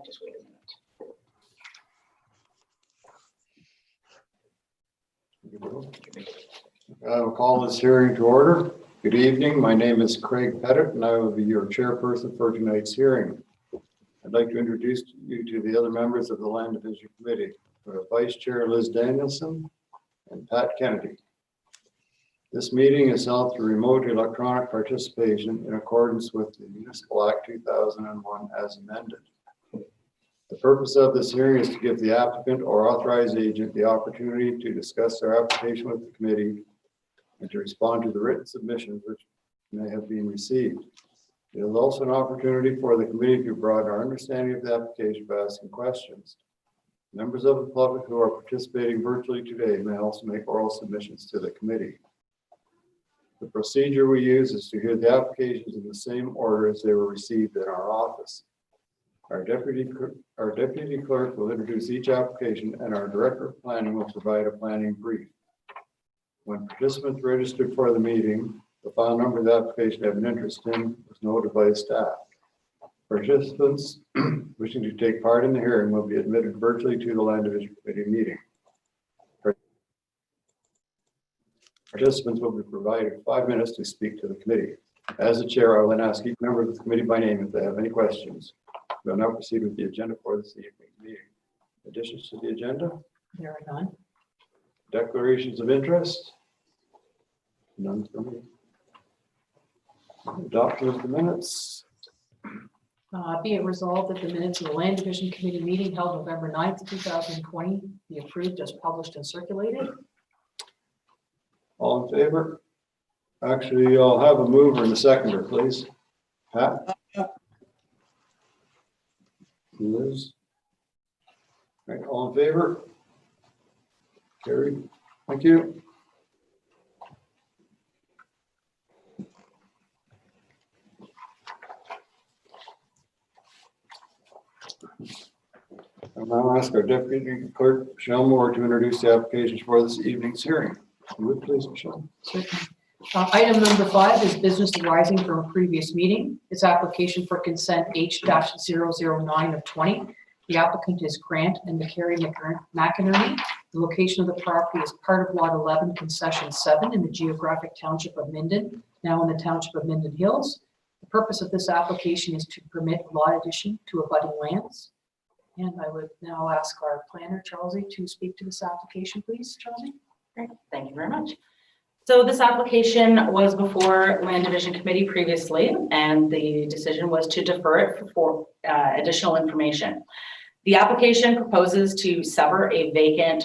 just wait a minute. I will call this hearing to order. Good evening. My name is Craig Pettit, and I will be your chairperson for tonight's hearing. I'd like to introduce you to the other members of the Land Division Committee. We have Vice Chair Liz Danielson and Pat Kennedy. This meeting is held through remote electronic participation in accordance with the Municipal Act 2001 as amended. The purpose of this hearing is to give the applicant or authorized agent the opportunity to discuss their application with the committee and to respond to the written submissions which may have been received. It is also an opportunity for the committee to broaden our understanding of the application by asking questions. Members of the public who are participating virtually today may also make oral submissions to the committee. The procedure we use is to hear the applications in the same order as they were received in our office. Our deputy clerk will introduce each application, and our director of planning will provide a planning brief. When participants registered for the meeting, the file number of the application they have an interest in was noted by the staff. Participants wishing to take part in the hearing will be admitted virtually to the Land Division Committee meeting. Participants will be provided 5 minutes to speak to the committee. As the chair, I will then ask each member of the committee by name if they have any questions. We'll now proceed with the agenda for this evening's meeting. Additions to the agenda? There are none. Declarations of interest? None for me. Adoption of the minutes? Be it resolved that the minutes of the Land Division Committee meeting held November 9th, 2020 be approved as published and circulated. All in favor? Actually, I'll have a mover and a seconder, please. Pat? Liz? All right, all in favor? Carried. Thank you. I'll now ask our deputy clerk, Michelle Moore, to introduce the applications for this evening's hearing. Would please, Michelle. Certainly. Item number 5 is business arising from a previous meeting. It's application for consent H-009 of 20. The applicant is Grant and McCary McInerney. The location of the property is part of Lot 11, Concession 7 in the geographic township of Minden, now in the township of Minden Hills. The purpose of this application is to permit lot addition to abutting lands. And I would now ask our planner, Charlie, to speak to this application, please. Charlie? Great, thank you very much. So this application was before Land Division Committee previously, and the decision was to defer it for additional information. The application proposes to sever a vacant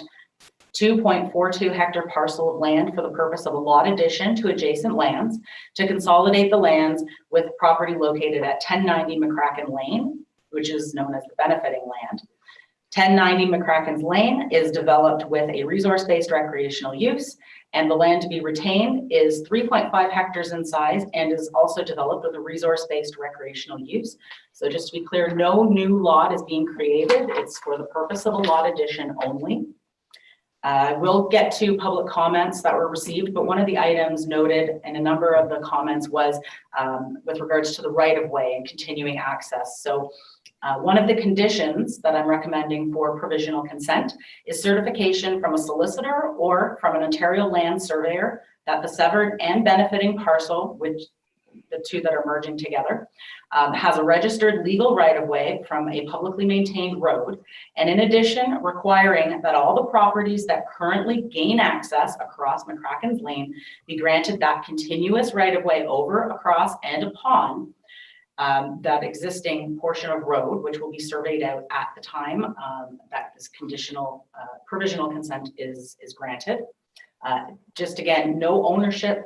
2.42 hectare parcel of land for the purpose of a lot addition to adjacent lands to consolidate the lands with property located at 1090 McCracken Lane, which is known as the benefiting land. 1090 McCracken's Lane is developed with a resource-based recreational use, and the land to be retained is 3.5 hectares in size and is also developed with a resource-based recreational use. So just to be clear, no new lot is being created. It's for the purpose of a lot addition only. We'll get to public comments that were received, but one of the items noted in a number of the comments was with regards to the right-of-way and continuing access. So one of the conditions that I'm recommending for provisional consent is certification from a solicitor or from an Ontario land surveyor that the severed and benefiting parcel, which the two that are merging together, has a registered legal right-of-way from a publicly maintained road, and in addition requiring that all the properties that currently gain access across McCracken's Lane be granted that continuous right-of-way over, across, and upon that existing portion of road, which will be surveyed out at the time that this conditional provisional consent is granted. Just again, no ownership,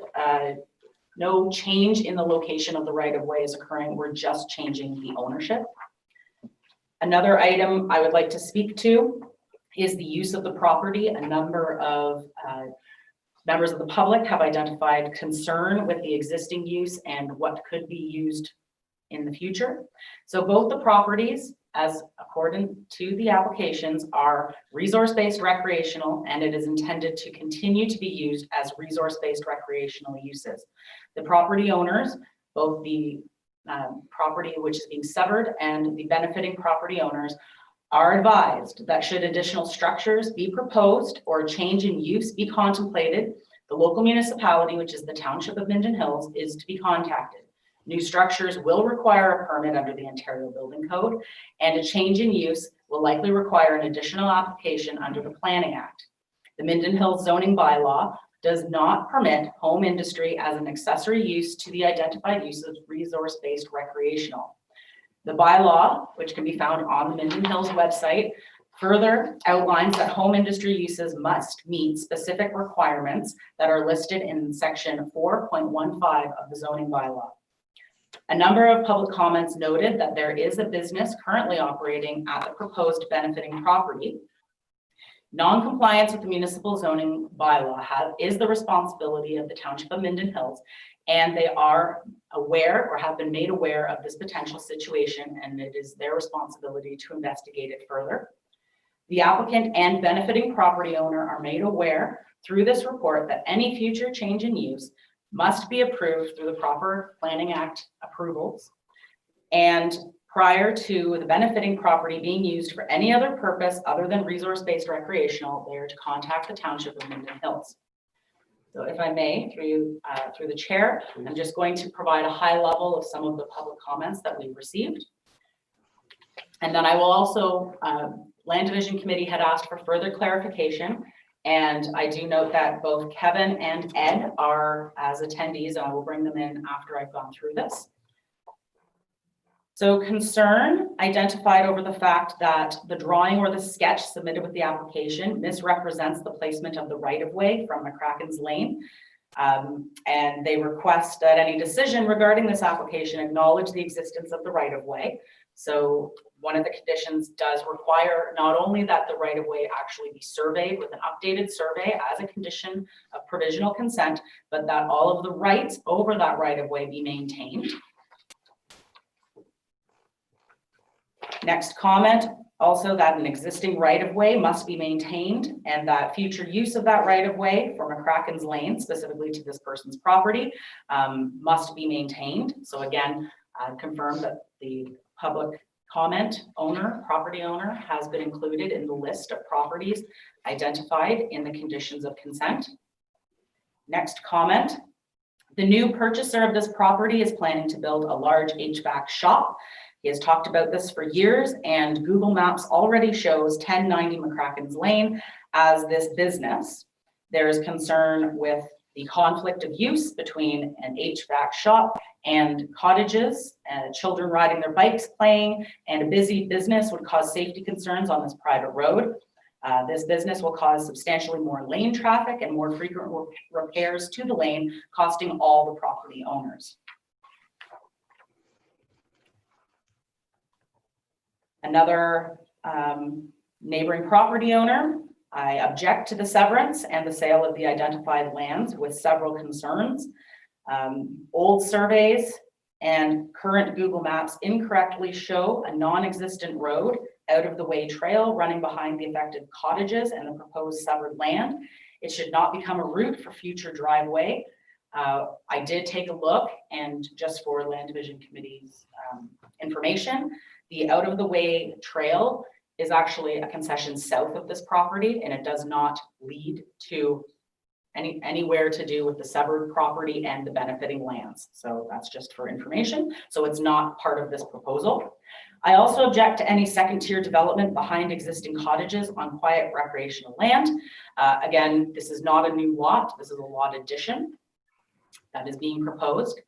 no change in the location of the right-of-way is occurring. We're just changing the ownership. Another item I would like to speak to is the use of the property. A number of members of the public have identified concern with the existing use and what could be used in the future. So both the properties, as according to the applications, are resource-based recreational, and it is intended to continue to be used as resource-based recreational uses. The property owners, both the property which is being severed, and the benefiting property owners are advised that should additional structures be proposed or a change in use be contemplated, the local municipality, which is the Township of Minden Hills, is to be contacted. New structures will require a permit under the Ontario Building Code, and a change in use will likely require an additional application under the Planning Act. The Minden Hills zoning bylaw does not permit home industry as an accessory use to the identified use of resource-based recreational. The bylaw, which can be found on the Minden Hills website, further outlines that home industry uses must meet specific requirements that are listed in section 4.15 of the zoning bylaw. A number of public comments noted that there is a business currently operating at the proposed benefiting property. Non-compliance with the municipal zoning bylaw is the responsibility of the Township of Minden Hills, and they are aware or have been made aware of this potential situation, and it is their responsibility to investigate it further. The applicant and benefiting property owner are made aware through this report that any future change in use must be approved through the proper Planning Act approvals, and prior to the benefiting property being used for any other purpose other than resource-based recreational, they are to contact the Township of Minden Hills. So if I may, through the chair, I'm just going to provide a high level of some of the public comments that we've received. And then I will also, Land Division Committee had asked for further clarification. And I do note that both Kevin and Ed are as attendees, and I will bring them in after I've gone through this. So concern identified over the fact that the drawing or the sketch submitted with the application misrepresents the placement of the right-of-way from McCracken's Lane. And they request that any decision regarding this application acknowledge the existence of the right-of-way. So one of the conditions does require not only that the right-of-way actually be surveyed with an updated survey as a condition of provisional consent, but that all of the rights over that right-of-way be maintained. Next comment, also that an existing right-of-way must be maintained and that future use of that right-of-way for McCracken's Lane, specifically to this person's property, must be maintained. So again, confirm that the public comment owner, property owner, has been included in the list of properties identified in the conditions of consent. Next comment, the new purchaser of this property is planning to build a large HVAC shop. He has talked about this for years, and Google Maps already shows 1090 McCracken's Lane as this business. There is concern with the conflict of use between an HVAC shop and cottages, children riding their bikes, playing, and a busy business would cause safety concerns on this private road. This business will cause substantially more lane traffic and more frequent repairs to the lane, costing all the property owners. Another neighboring property owner, I object to the severance and the sale of the identified lands with several concerns. Old surveys and current Google Maps incorrectly show a non-existent road out of the way trail running behind the affected cottages and the proposed severed land. It should not become a route for future driveway. I did take a look, and just for Land Division Committee's information, the out of the way trail is actually a concession south of this property, and it does not lead to anywhere to do with the severed property and the benefiting lands. So that's just for information. So it's not part of this proposal. I also object to any second tier development behind existing cottages on quiet recreational land. Again, this is not a new lot. This is a lot addition that is being proposed.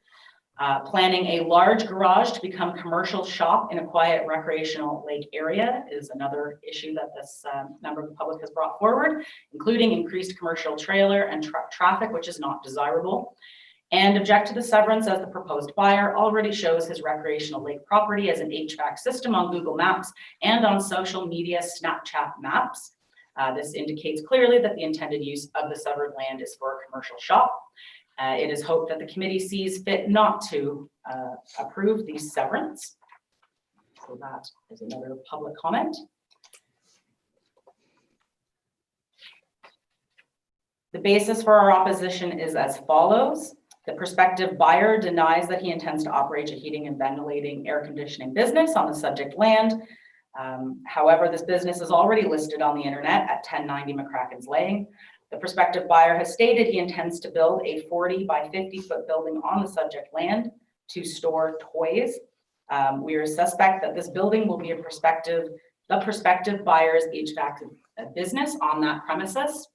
Planning a large garage to become commercial shop in a quiet recreational lake area is another issue that this member of the public has brought forward, including increased commercial trailer and traffic, which is not desirable. And object to the severance as the proposed buyer already shows his recreational lake property as an HVAC system on Google Maps and on social media Snapchat maps. This indicates clearly that the intended use of the severed land is for a commercial shop. It is hoped that the committee sees fit not to approve the severance. So that is another public comment. The basis for our opposition is as follows. The prospective buyer denies that he intends to operate a heating and ventilating air conditioning business on the subject land. However, this business is already listed on the internet at 1090 McCracken's Lane. The prospective buyer has stated he intends to build a 40 by 50 foot building on the subject land to store toys. We are suspect that this building will be the prospective buyer's HVAC business on that premises.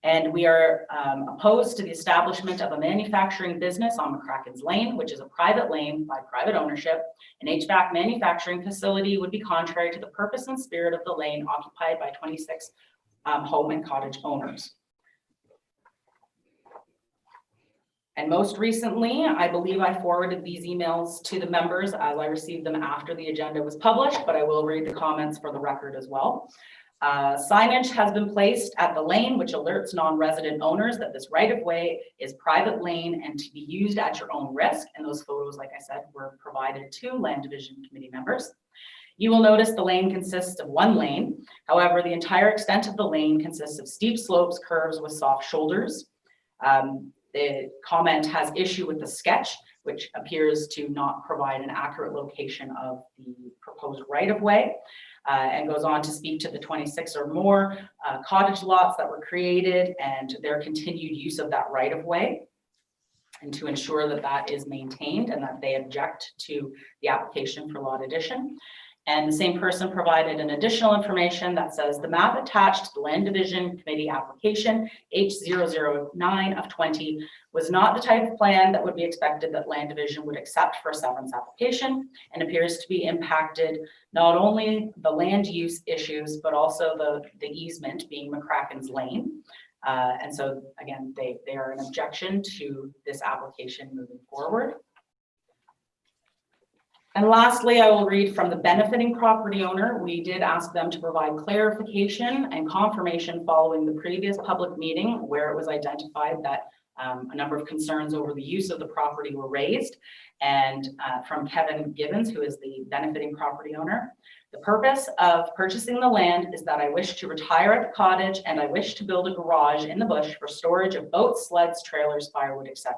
And we are opposed to the establishment of a manufacturing business on McCracken's Lane, which is a private lane by private ownership. An HVAC manufacturing facility would be contrary to the purpose and spirit of the lane occupied by 26 home and cottage owners. And most recently, I believe I forwarded these emails to the members as I received them after the agenda was published, but I will read the comments for the record as well. Signage has been placed at the lane, which alerts non-resident owners that this right-of-way is private lane and to be used at your own risk. And those photos, like I said, were provided to Land Division Committee members. You will notice the lane consists of one lane. However, the entire extent of the lane consists of steep slopes, curves with soft shoulders. The comment has issue with the sketch, which appears to not provide an accurate location of the proposed right-of-way. And goes on to speak to the 26 or more cottage lots that were created and their continued use of that right-of-way, and to ensure that that is maintained and that they object to the application for lot addition. And the same person provided an additional information that says the map attached to the Land Division Committee application H009 of 20 was not the type of plan that would be expected that Land Division would accept for a severance application, and appears to be impacted not only the land use issues, but also the easement being McCracken's Lane. And so again, they are an objection to this application moving forward. And lastly, I will read from the benefiting property owner. We did ask them to provide clarification and confirmation following the previous public meeting where it was identified that a number of concerns over the use of the property were raised. And from Kevin Gibbons, who is the benefiting property owner. The purpose of purchasing the land is that I wish to retire at the cottage and I wish to build a garage in the bush for storage of boats, sleds, trailers, firewood, etc.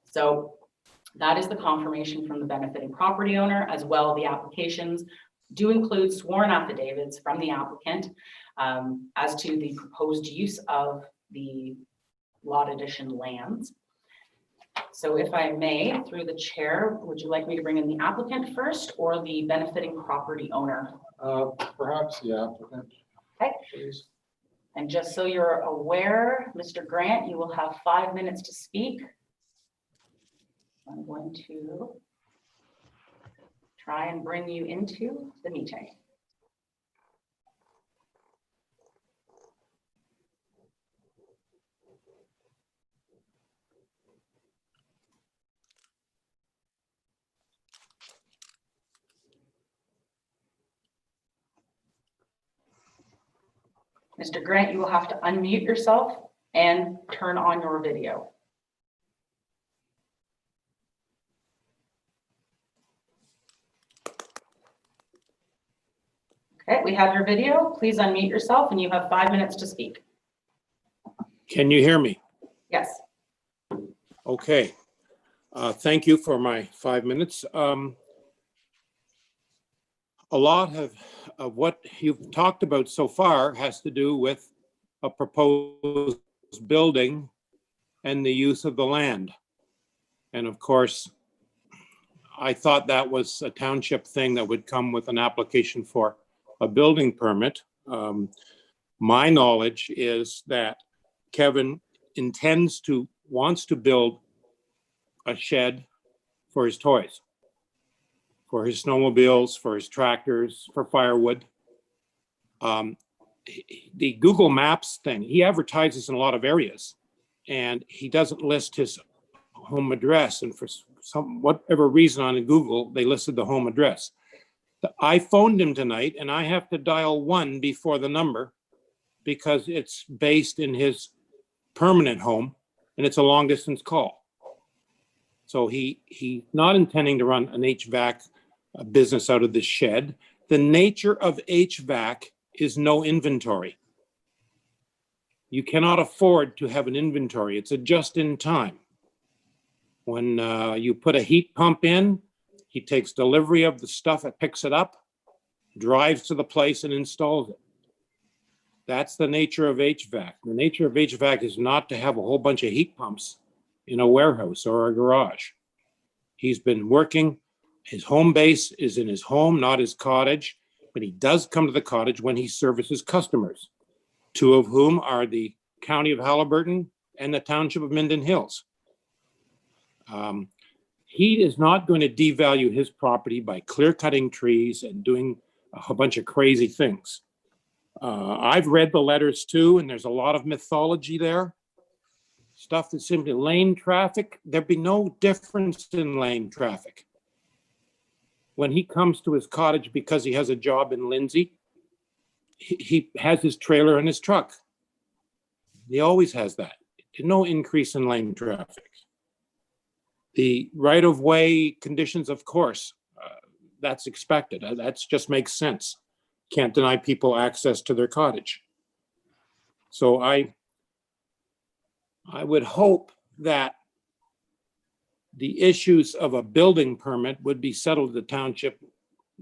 So that is the confirmation from the benefiting property owner. As well, the applications do include sworn affidavits from the applicant as to the proposed use of the lot addition lands. So if I may, through the chair, would you like me to bring in the applicant first or the benefiting property owner? Perhaps the applicant. Okay. Please. And just so you're aware, Mr. Grant, you will have 5 minutes to speak. I'm going to try and bring you into the meeting. Mr. Grant, you will have to unmute yourself and turn on your video. Okay, we have your video. Please unmute yourself and you have 5 minutes to speak. Can you hear me? Yes. Okay. Thank you for my 5 minutes. A lot of what you've talked about so far has to do with a proposed building and the use of the land. And of course, I thought that was a township thing that would come with an application for a building permit. My knowledge is that Kevin wants to build a shed for his toys, for his snowmobiles, for his tractors, for firewood. The Google Maps thing, he advertises in a lot of areas and he doesn't list his home address. And for whatever reason on Google, they listed the home address. I phoned him tonight and I have to dial 1 before the number because it's based in his permanent home and it's a long distance call. So he's not intending to run an HVAC business out of this shed. The nature of HVAC is no inventory. You cannot afford to have an inventory. It's a just in time. When you put a heat pump in, he takes delivery of the stuff, it picks it up, drives to the place and installs it. That's the nature of HVAC. The nature of HVAC is not to have a whole bunch of heat pumps in a warehouse or a garage. He's been working, his home base is in his home, not his cottage, but he does come to the cottage when he services customers, two of whom are the County of Haliburton and the Township of Minden Hills. He is not going to devalue his property by clear cutting trees and doing a whole bunch of crazy things. I've read the letters too, and there's a lot of mythology there. Stuff that's simply lane traffic. There'd be no difference in lane traffic. When he comes to his cottage because he has a job in Lindsay, he has his trailer and his truck. He always has that. No increase in lane traffic. The right-of-way conditions, of course, that's expected. That just makes sense. Can't deny people access to their cottage. So I would hope that the issues of a building permit would be settled at the township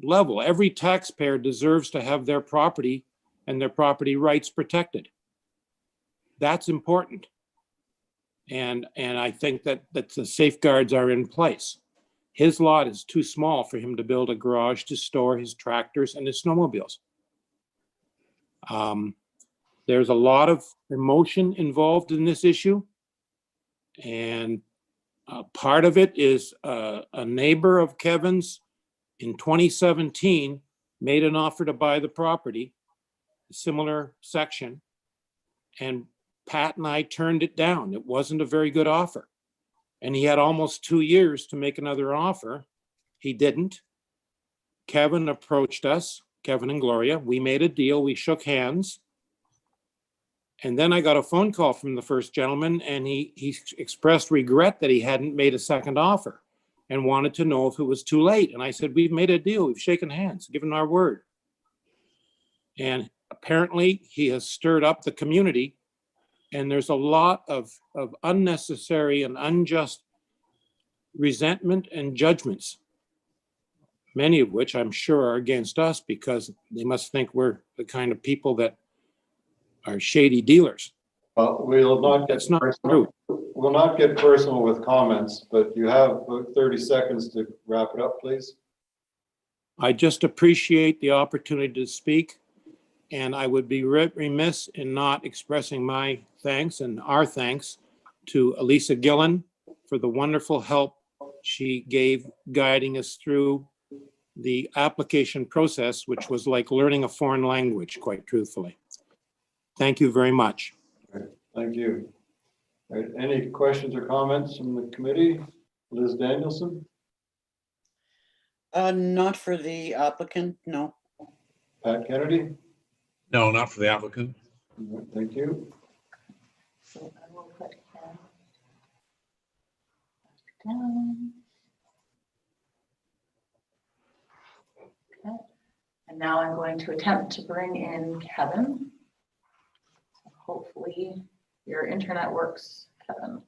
level. Every taxpayer deserves to have their property and their property rights protected. That's important. And I think that the safeguards are in place. His lot is too small for him to build a garage to store his tractors and his snowmobiles. There's a lot of emotion involved in this issue. And part of it is a neighbor of Kevin's in 2017 made an offer to buy the property, a similar section, and Pat and I turned it down. It wasn't a very good offer. And he had almost 2 years to make another offer. He didn't. Kevin approached us, Kevin and Gloria. We made a deal. We shook hands. And then I got a phone call from the first gentleman, and he expressed regret that he hadn't made a second offer and wanted to know if it was too late. And I said, we've made a deal. We've shaken hands, given our word. And apparently he has stirred up the community. And there's a lot of unnecessary and unjust resentment and judgments, many of which I'm sure are against us because they must think we're the kind of people that are shady dealers. We'll not get That's not personal. true. We'll not get personal with comments, but you have about 30 seconds to wrap it up, please. I just appreciate the opportunity to speak. And I would be remiss in not expressing my thanks and our thanks to Elisa Gillen for the wonderful help she gave guiding us through the application process, which was like learning a foreign language, quite truthfully. Thank you very much. Thank you. All right, any questions or comments from the committee? Liz Danielson? Not for the applicant, no. Pat Kennedy? No, not for the applicant. All right, thank you. So I will put him down. Okay. And now I'm going to attempt to bring in Kevin. Hopefully your internet works, Kevin.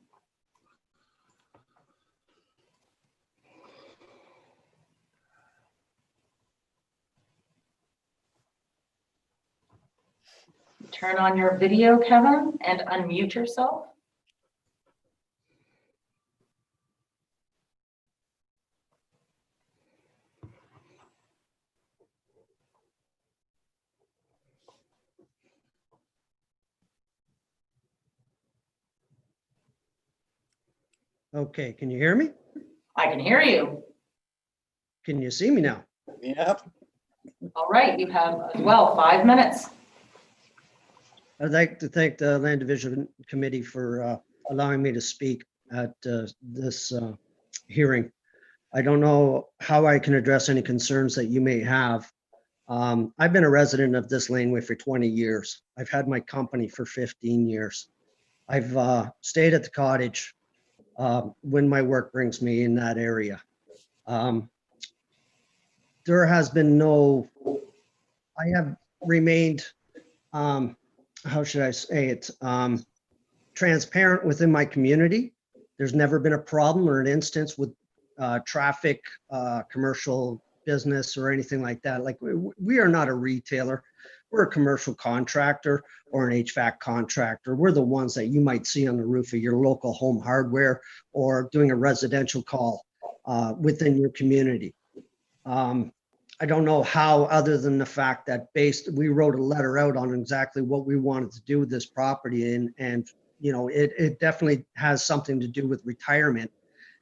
Turn on your video, Kevin, and unmute yourself. Okay, can you hear me? I can hear you. Can you see me now? Yep. All right, you have as well 5 minutes. I'd like to thank the Land Division Committee for allowing me to speak at this hearing. I don't know how I can address any concerns that you may have. I've been a resident of this laneway for 20 years. I've had my company for 15 years. I've stayed at the cottage when my work brings me in that area. There has been I have remained, how should I say it, transparent within my community. There's never been a problem or an instance with traffic, commercial business or anything like that. Like we are not a retailer. We're a commercial contractor or an HVAC contractor. We're the ones that you might see on the roof of your local home hardware or doing a residential call within your community. I don't know how, other than the fact that we wrote a letter out on exactly what we wanted to do with this property, and you know, it definitely has something to do with retirement.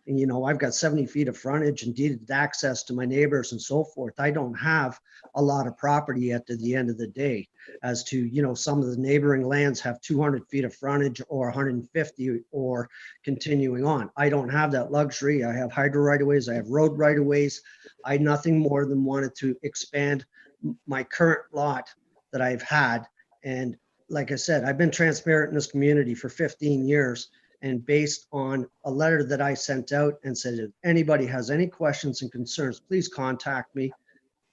And, you know, I've got 70 feet of frontage and deeded access to my neighbors and so forth. I don't have a lot of property at the end of the day, as to, you know, some of the neighboring lands have 200 feet of frontage or 150 or continuing on. I don't have that luxury. I have hydro right-of-ways. I have road right-of-ways. I nothing more than wanted to expand my current lot that I've had. And like I said, I've been transparent in this community for 15 years. And based on a letter that I sent out and said, if anybody has any questions and concerns, please contact me.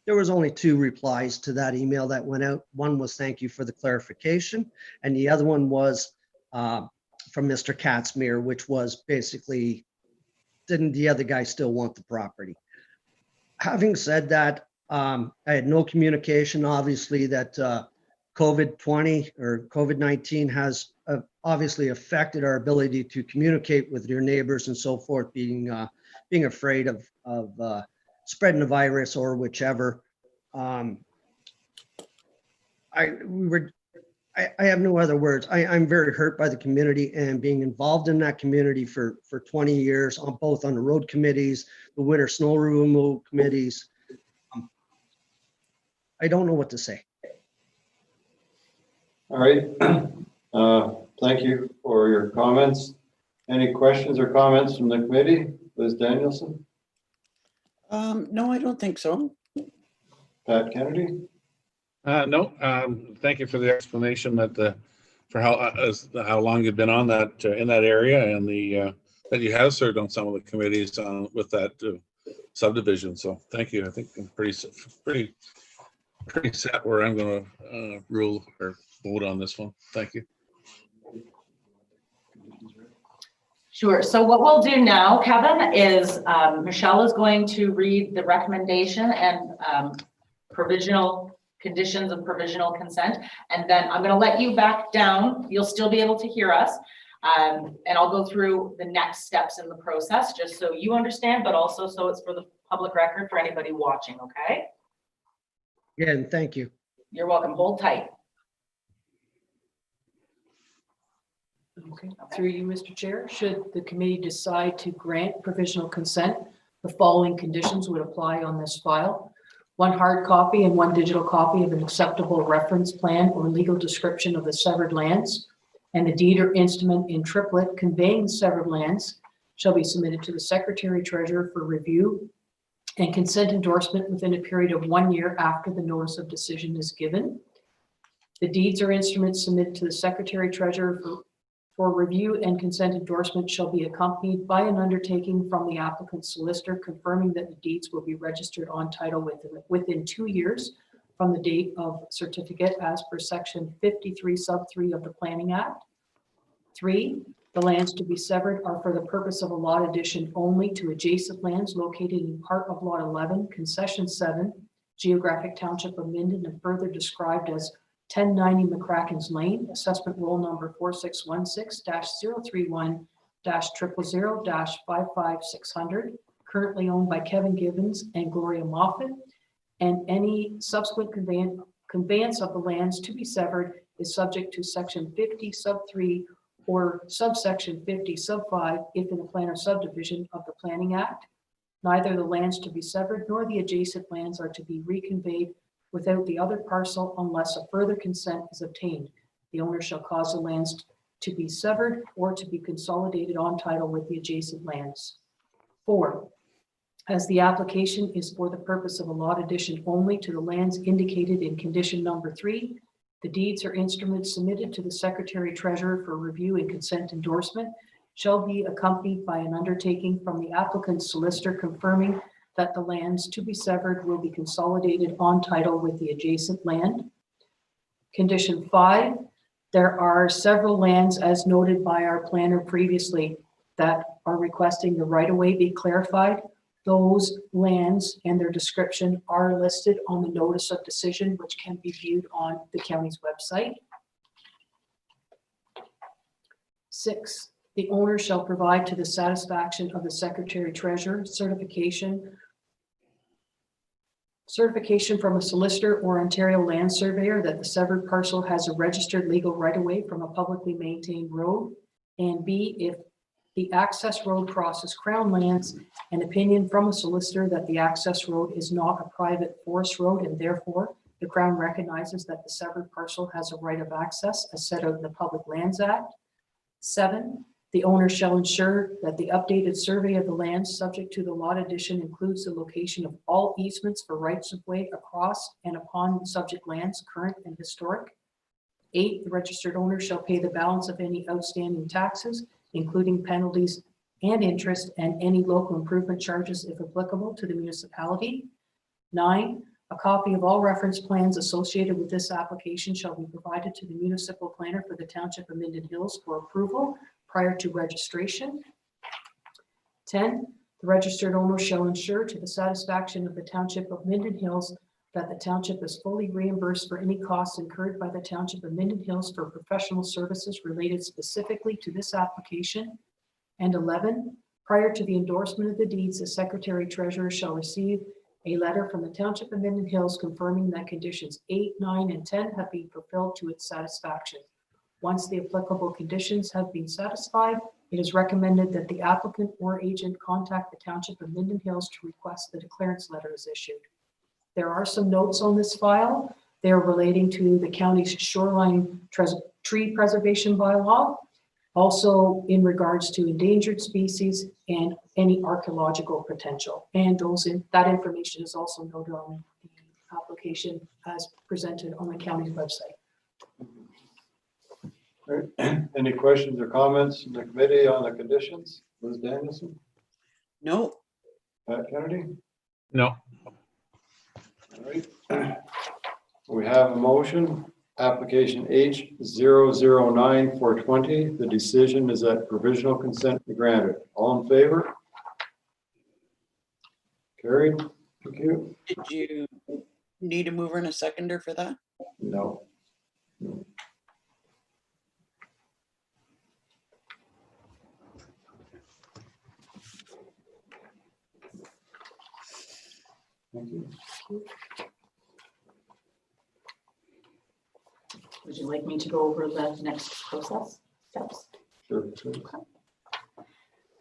There was only 2 replies to that email that went out. One was thank you for the clarification. And the other one was from Mr. Katzmere, which was basically, didn't the other guy still want the property? Having said that, I had no communication, obviously, that COVID-20 or COVID-19 has obviously affected our ability to communicate with your neighbors and so forth, being afraid of spreading the virus or whichever. I have no other words. I'm very hurt by the community and being involved in that community for 20 years on both on the road committees, the winter snow removal committees. I don't know what to say. All right. Thank you for your comments. Any questions or comments from the committee? Liz Danielson, No, I don't think so. Pat Kennedy? No, thank you for the explanation that for how long you've been on that in that area, and that you have served on some of the committees with that subdivision. So thank you. I think I'm pretty set where I'm going to rule or vote on this one. Thank you. Sure. So what we'll do now, Kevin, is Michelle is going to read the recommendation and provisional conditions of provisional consent. And then I'm going to let you back down. You'll still be able to hear us. And I'll go through the next steps in the process, just so you understand, but also so it's for the public record for anybody watching, okay? Again, thank you. You're welcome. Hold tight. Okay, through you, Mr. Chair, should the committee decide to grant provisional consent, the following conditions would apply on this file. 1 hard copy and 1 digital copy of an acceptable reference plan or legal description of the severed lands, and the deed or instrument in triplet conveying the severed lands shall be submitted to the Secretary Treasurer for review and consent endorsement within a period of 1 year after the notice of decision is given. The deeds or instruments submitted to the Secretary Treasurer for review and consent endorsement shall be accompanied by an undertaking from the applicant's solicitor confirming that the deeds will be registered on title within 2 years from the date of certificate as per section 53 sub 3 of the Planning Act. 3, the lands to be severed are for the purpose of a lot addition only to adjacent lands located in part of lot 11, concession 7, geographic township of Minden, and further described as 1090 McCracken's Lane, assessment roll number 4616-031-000-55600, currently owned by Kevin Gibbons and Gloria Moffett, and any subsequent conveyance of the lands to be severed is subject to section 50 sub 3 or subsection 50 sub 5 if in the plan or subdivision of the Planning Act. Neither the lands to be severed nor the adjacent lands are to be reconveyed without the other parcel unless a further consent is obtained. The owner shall cause the lands to be severed or to be consolidated on title with the adjacent lands. 4, as the application is for the purpose of a lot addition only to the lands indicated in condition number 3, the deeds or instruments submitted to the Secretary Treasurer for review and consent endorsement shall be accompanied by an undertaking from the applicant's solicitor confirming that the lands to be severed will be consolidated on title with the adjacent land. Condition 5, there are several lands as noted by our planner previously that are requesting the right-of-way be clarified. Those lands and their description are listed on the notice of decision, which can be viewed on the county's website. 6, the owner shall provide to the satisfaction of the Secretary Treasurer certification from a solicitor or Ontario land surveyor that the severed parcel has a registered legal right-of-way from a publicly maintained road. And B, if the access road crosses Crown lands, an opinion from a solicitor that the access road is not a private forest road and therefore the Crown recognizes that the severed parcel has a right of access as set out in the Public Lands Act. 7, the owner shall ensure that the updated survey of the land subject to the lot addition includes the location of all easements for rights of way across and upon subject lands, current and historic. 8, the registered owner shall pay the balance of any outstanding taxes, including penalties and interest and any local improvement charges if applicable to the municipality. 9, a copy of all reference plans associated with this application shall be provided to the municipal planner for the Township of Minden Hills for approval prior to registration. 10, the registered owner shall ensure to the satisfaction of the Township of Minden Hills that the township is fully reimbursed for any costs incurred by the Township of Minden Hills for professional services related specifically to this application. And 11, prior to the endorsement of the deeds, the Secretary Treasurer shall receive a letter from the Township of Minden Hills confirming that conditions 8, 9, and 10 have been fulfilled to its satisfaction. Once the applicable conditions have been satisfied, it is recommended that the applicant or agent contact the Township of Minden Hills to request the declarance letter is issued. There are some notes on this file. They're relating to the county's shoreline tree preservation bylaw, also in regards to endangered species and any archaeological potential. And that information is also noted on the application as presented on the county's website. All right. Any questions or comments from the committee on the conditions? Liz Danielson, No, Pat Kennedy? No, All right. We have a motion, application H009-420. The decision is that provisional consent be granted. All in favor? Carried. Thank you. did you need a mover and a seconder for that? No. Thank you. Would you like me to go over the next process steps? Sure.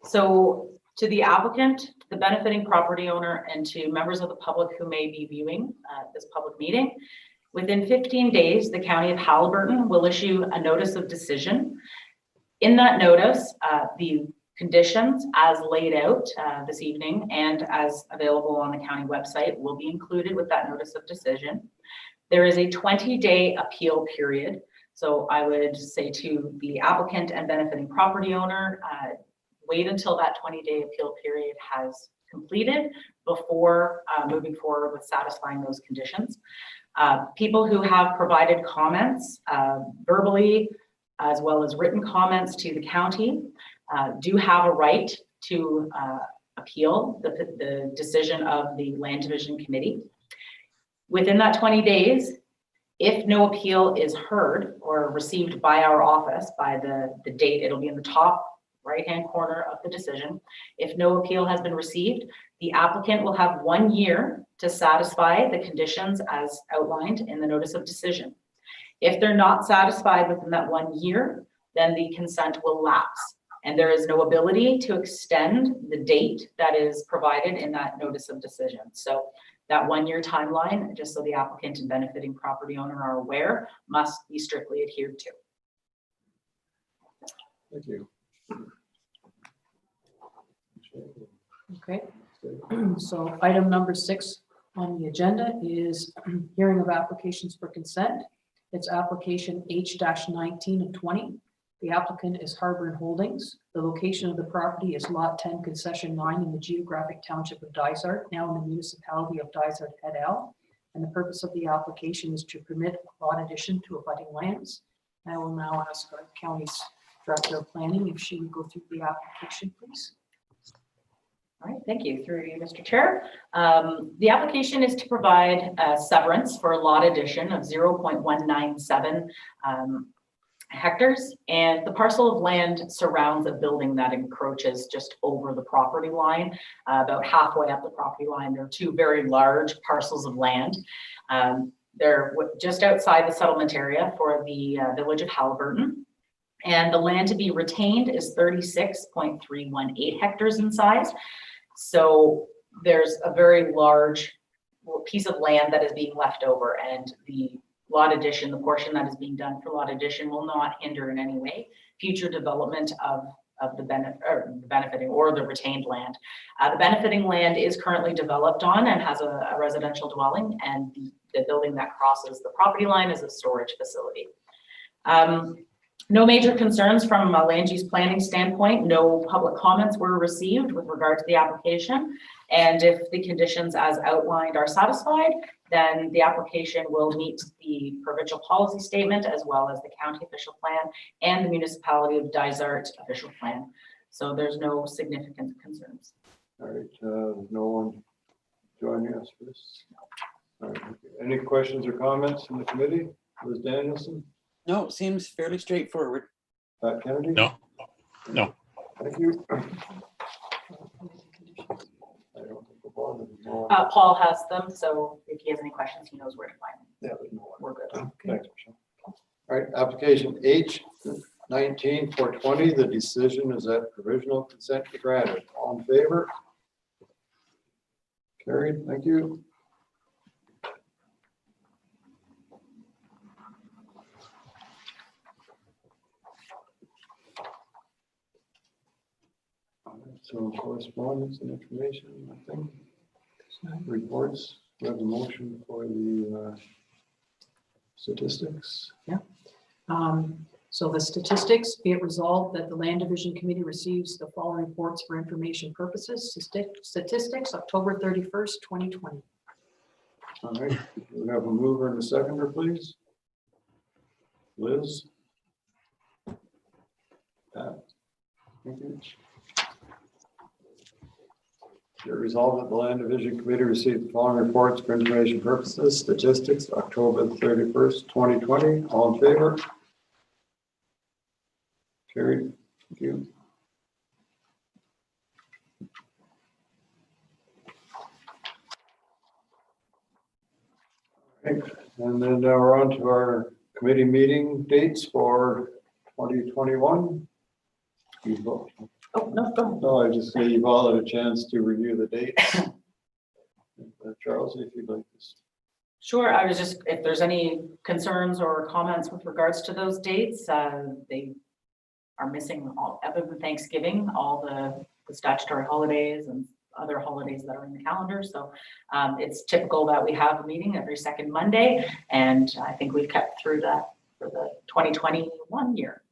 So to the applicant, the benefiting property owner, and to members of the public who may be viewing this public meeting, within 15 days, the County of Haliburton will issue a notice of decision. In that notice, the conditions as laid out this evening and as available on the county website will be included with that notice of decision. There is a 20-day appeal period. So I would say to the applicant and benefiting property owner, wait until that 20-day appeal period has completed before moving forward with satisfying those conditions. People who have provided comments verbally as well as written comments to the county do have a right to appeal the decision of the Land Division Committee. Within that 20 days, if no appeal is heard or received by our office by the date, it'll be in the top right-hand corner of the decision. If no appeal has been received, the applicant will have 1 year to satisfy the conditions as outlined in the notice of decision. If they're not satisfied within that 1 year, then the consent will lapse. And there is no ability to extend the date that is provided in that notice of decision. So that 1 year timeline, just so the applicant and benefiting property owner are aware, must be strictly adhered to. Thank you. Okay. So item number 6 on the agenda is hearing of applications for consent. It's application H-19 of 20. The applicant is Harbor Holdings. The location of the property is Lot 10, Concession 9 in the geographic township of Dysart, now in the municipality of Dysart et al. And the purpose of the application is to permit a lot addition to abutting lands. I will now ask our county's Director of Planning, if she would go through the application, please. All right, thank you. Through you, Mr. Chair. The application is to provide severance for a lot addition of 0.197 hectares, and the parcel of land surrounds a building that encroaches just over the property line, about halfway up the property line. There are two very large parcels of land. They're just outside the settlement area for the village of Haliburton. And the land to be retained is 36.318 hectares in size. So there's a very large piece of land that is being left over, and the lot addition, the portion that is being done for lot addition, will not hinder in any way future development of the benefiting or the retained land. The benefiting land is currently developed on and has a residential dwelling, and the building that crosses the property line is a storage facility. No major concerns from a land use planning standpoint. No public comments were received with regard to the application. And if the conditions as outlined are satisfied, then the application will meet the provincial policy statement as well as the county official plan and the municipality of Dysart official plan. So there's no significant concerns. All right, no one joining us for this? All right. Any questions or comments from the committee? Liz Danielson, No, it seems fairly straightforward. Pat Kennedy? No. No. Thank you. I don't think we'll bother with no one. Paul has them, so if he has any questions, he knows where to find them. Yeah, there's no one. We're good. Thanks, Michelle. All right, application H19-420, the decision is that provisional consent be granted. All in favor? Carried, thank you. So correspondence and information, nothing. Reports, we have a motion for the statistics. So the statistics, be it resolved that the Land Division Committee receives the following reports for information purposes. Statistics, October 31st, 2020. All right, we have a mover and a seconder, please. Liz? Pat? Thank you. Be it resolved that the Land Division Committee received the following reports for information purposes. Statistics, October 31st, 2020. All in favor? Carried. Thank you. Right. And then now we're on to our committee meeting dates for 2021. You vote. Oh, no, go ahead. No, I just say you've all had a chance to review the dates. Charles, if you'd like this. Sure, I was just, if there's any concerns or comments with regards to those dates, they are missing all, other than Thanksgiving, all the statutory holidays and other holidays that are in the calendar. So it's typical that we have a meeting every second Monday, and I think we've kept through that for the 2021 year.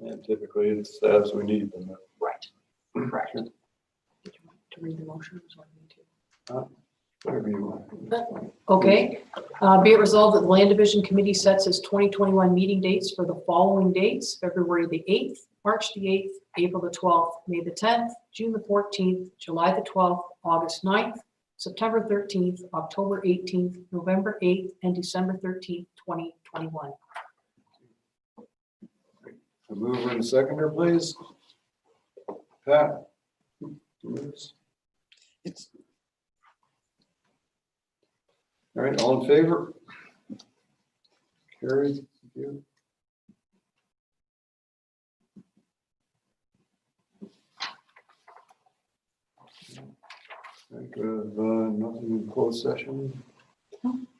And typically it's as we need them. Right, correct. Did you want to read the motion? Or me to? Whatever you want. Okay, be it resolved that the Land Division Committee sets its 2021 meeting dates for the following dates: February the 8th, March the 8th, April the 12th, May the 10th, June the 14th, July the 12th, August 9th, September 13th, October 18th, November 8th, and December 13th, 2021. A mover and a seconder, please. Pat? It's All right, all in favor? Carried. Thank you. I think we have nothing in closed session.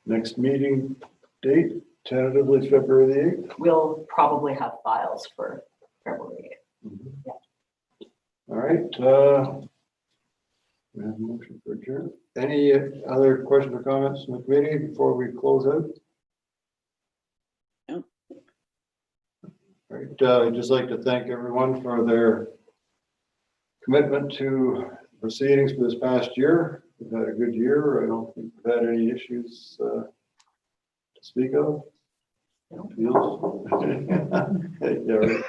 Next meeting date, tentatively February the 8th. We'll probably have files for February 8th. All right. We have a motion for adjournment. Any other questions or comments from the committee before we close out? No. All right, I'd just like to thank everyone for their commitment to proceedings for this past year. We've had a good year. I don't think we've had any issues to speak of. Feels. Yeah, right.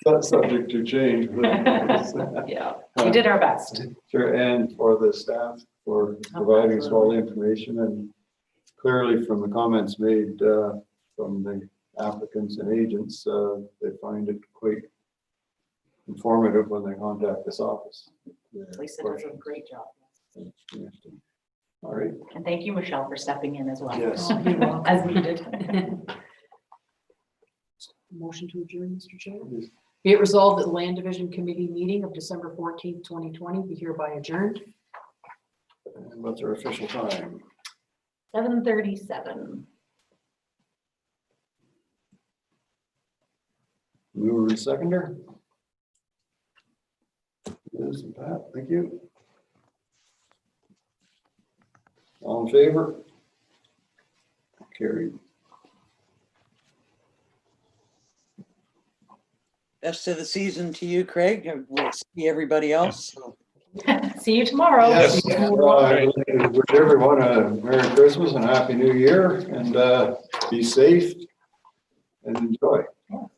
That's subject to change. but- Yeah, we did our best. Sure, and for the staff for providing us all the information, and clearly from the comments made from the applicants and agents, they find it quite informative when they contact this office. Lisa does a great job. All right, And thank you, Michelle, for stepping in as well. yes. Oh, you're welcome. As needed. Motion to adjourn, Mr. Chair. Be it resolved that the Land Division Committee meeting of December 14th, 2020 be hereby adjourned. And what's our official time? 7:37. Mover and seconder? Liz and Pat, thank you. All in favor? Carried. Best of the season to you, Craig. And we'll see everybody else. So, See you tomorrow. Yes. I wish everyone a Merry Christmas and Happy New Year, and be safe and enjoy. Yes.